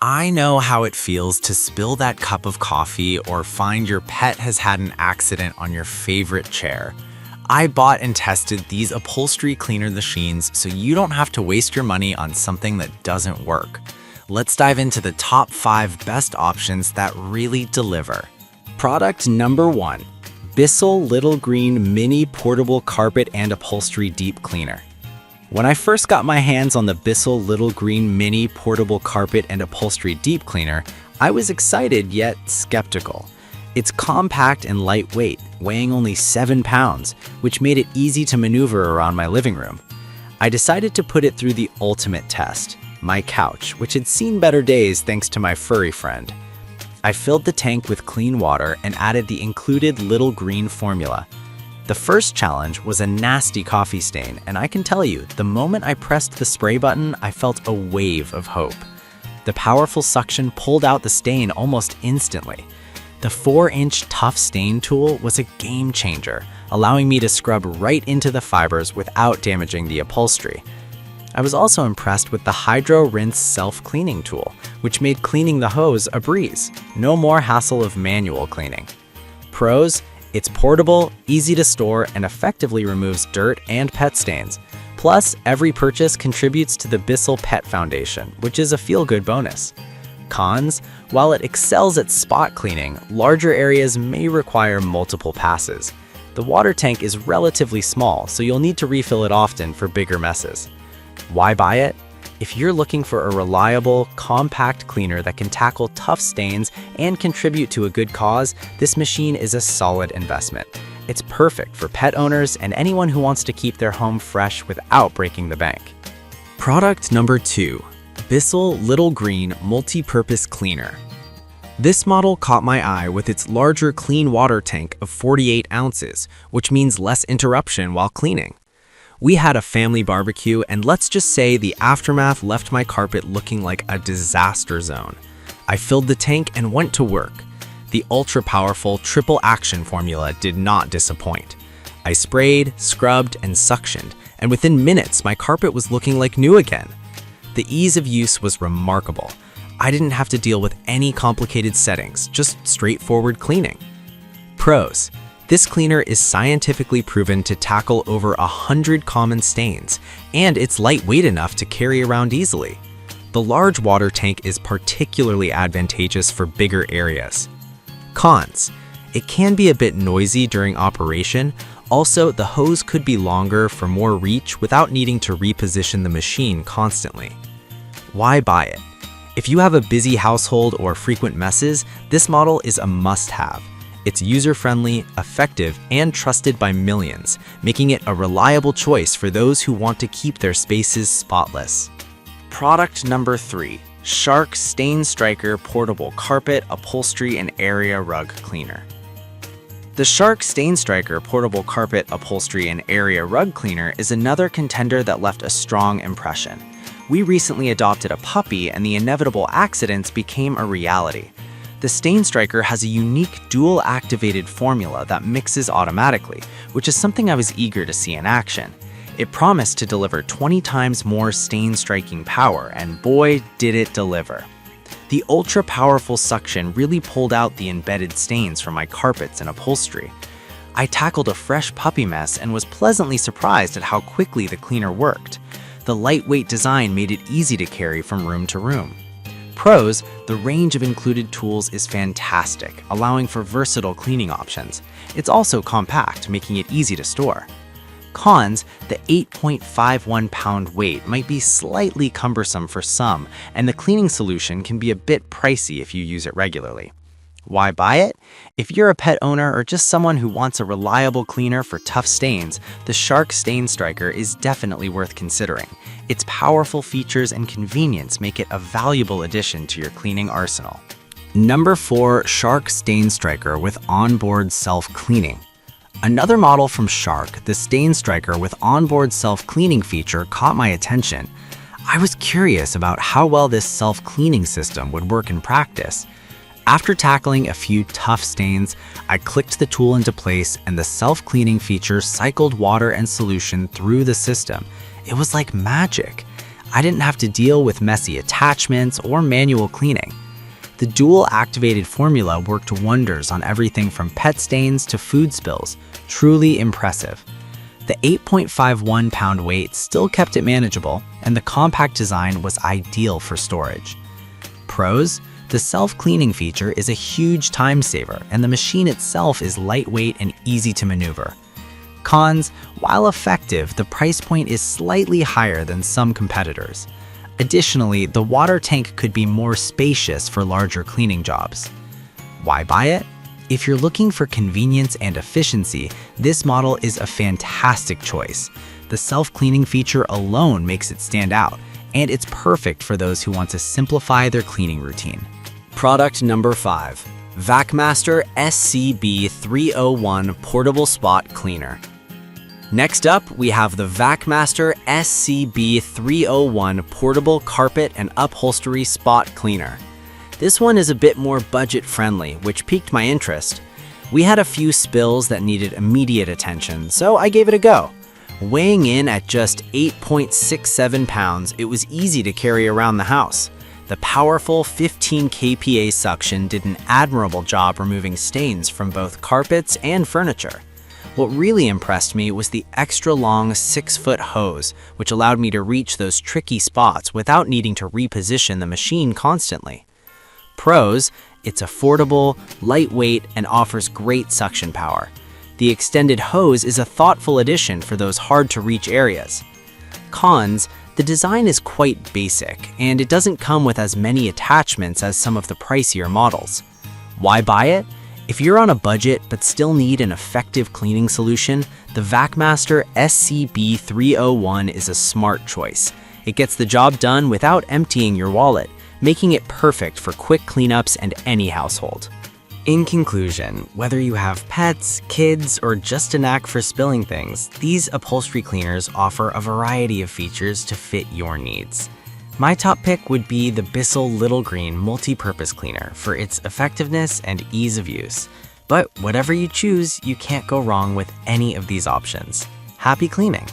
I know how it feels to spill that cup of coffee or find your pet has had an accident on your favorite chair. I bought and tested these upholstery cleaner machines so you don't have to waste your money on something that doesn't work. Let's dive into the top 5 best options that really deliver. Product number 1, Bissell Little Green Mini Portable Carpet and Upholstery Deep Cleaner. When I first got my hands on the Bissell Little Green Mini Portable Carpet and Upholstery Deep Cleaner, I was excited yet skeptical. It's compact and lightweight, weighing only 7 pounds, which made it easy to maneuver around my living room. I decided to put it through the ultimate test, my couch, which had seen better days thanks to my furry friend. I filled the tank with clean water and added the included Little Green formula. The first challenge was a nasty coffee stain, and I can tell you, the moment I pressed the spray button, I felt a wave of hope. The powerful suction pulled out the stain almost instantly. The 4-inch tough stain tool was a game changer, allowing me to scrub right into the fibers without damaging the upholstery. I was also impressed with the Hydro Rinse self-cleaning tool, which made cleaning the hose a breeze. No more hassle of manual cleaning. Pros: it's portable, easy to store, and effectively removes dirt and pet stains. Plus, every purchase contributes to the Bissell Pet Foundation, which is a feel-good bonus. Cons: while it excels at spot cleaning, larger areas may require multiple passes. The water tank is relatively small, so you'll need to refill it often for bigger messes. Why buy it? If you're looking for a reliable, compact cleaner that can tackle tough stains and contribute to a good cause, this machine is a solid investment. It's perfect for pet owners and anyone who wants to keep their home fresh without breaking the bank. Product number 2, Bissell Little Green Multi-Purpose Cleaner. This model caught my eye with its larger clean water tank of 48 ounces, which means less interruption while cleaning. We had a family barbecue, and let's just say the aftermath left my carpet looking like a disaster zone. I filled the tank and went to work. The ultra-powerful triple action formula did not disappoint. I sprayed, scrubbed, and suctioned, and within minutes my carpet was looking like new again. The ease of use was remarkable. I didn't have to deal with any complicated settings, just straightforward cleaning. Pros: this cleaner is scientifically proven to tackle over 100 common stains, and it's lightweight enough to carry around easily. The large water tank is particularly advantageous for bigger areas. Cons: it can be a bit noisy during operation. Also, the hose could be longer for more reach without needing to reposition the machine constantly. Why buy it? If you have a busy household or frequent messes, this model is a must-have. It's user-friendly, effective, and trusted by millions, making it a reliable choice for those who want to keep their spaces spotless. Product number 3, Shark Stain Striker Portable Carpet, Upholstery, and Area Rug Cleaner. The Shark Stain Striker Portable Carpet, Upholstery, and Area Rug Cleaner is another contender that left a strong impression. We recently adopted a puppy, and the inevitable accidents became a reality. The Stain Striker has a unique dual-activated formula that mixes automatically, which is something I was eager to see in action. It promised to deliver 20 times more stain-striking power, and boy, did it deliver. The ultra-powerful suction really pulled out the embedded stains from my carpets and upholstery. I tackled a fresh puppy mess and was pleasantly surprised at how quickly the cleaner worked. The lightweight design made it easy to carry from room to room. Pros: the range of included tools is fantastic, allowing for versatile cleaning options. It's also compact, making it easy to store. Cons: the 8.51-pound weight might be slightly cumbersome for some, and the cleaning solution can be a bit pricey if you use it regularly. Why buy it? If you're a pet owner or just someone who wants a reliable cleaner for tough stains, the Shark Stain Striker is definitely worth considering. Its powerful features and convenience make it a valuable addition to your cleaning arsenal. Number 4, Shark Stain Striker with onboard self-cleaning. Another model from Shark, the Stain Striker with onboard self-cleaning feature, caught my attention. I was curious about how well this self-cleaning system would work in practice. After tackling a few tough stains, I clicked the tool into place and the self-cleaning feature cycled water and solution through the system. It was like magic. I didn't have to deal with messy attachments or manual cleaning. The dual-activated formula worked wonders on everything from pet stains to food spills. Truly impressive. The 8.51-pound weight still kept it manageable, and the compact design was ideal for storage. Pros: the self-cleaning feature is a huge time saver, and the machine itself is lightweight and easy to maneuver. Cons: while effective, the price point is slightly higher than some competitors. Additionally, the water tank could be more spacious for larger cleaning jobs. Why buy it? If you're looking for convenience and efficiency, this model is a fantastic choice. The self-cleaning feature alone makes it stand out, and it's perfect for those who want to simplify their cleaning routine. Product number 5. VacMaster SCB301 Portable Spot Cleaner. Next up, we have the VacMaster SCB301 Portable Carpet and Upholstery Spot Cleaner. This one is a bit more budget-friendly, which piqued my interest. We had a few spills that needed immediate attention, so I gave it a go. Weighing in at just 8.67 pounds, it was easy to carry around the house. The powerful 15 kPa suction did an admirable job removing stains from both carpets and furniture. What really impressed me was the extra long 6-foot hose, which allowed me to reach those tricky spots without needing to reposition the machine constantly. Pros: it's affordable, lightweight, and offers great suction power. The extended hose is a thoughtful addition for those hard-to-reach areas. Cons: the design is quite basic, and it doesn't come with as many attachments as some of the pricier models. Why buy it? If you're on a budget but still need an effective cleaning solution, the VacMaster SCB301 is a smart choice. It gets the job done without emptying your wallet, making it perfect for quick cleanups and any household. In conclusion, whether you have pets, kids, or just a knack for spilling things, these upholstery cleaners offer a variety of features to fit your needs. My top pick would be the Bissell Little Green Multi-Purpose Cleaner for its effectiveness and ease of use. But whatever you choose, you can't go wrong with any of these options. Happy cleaning!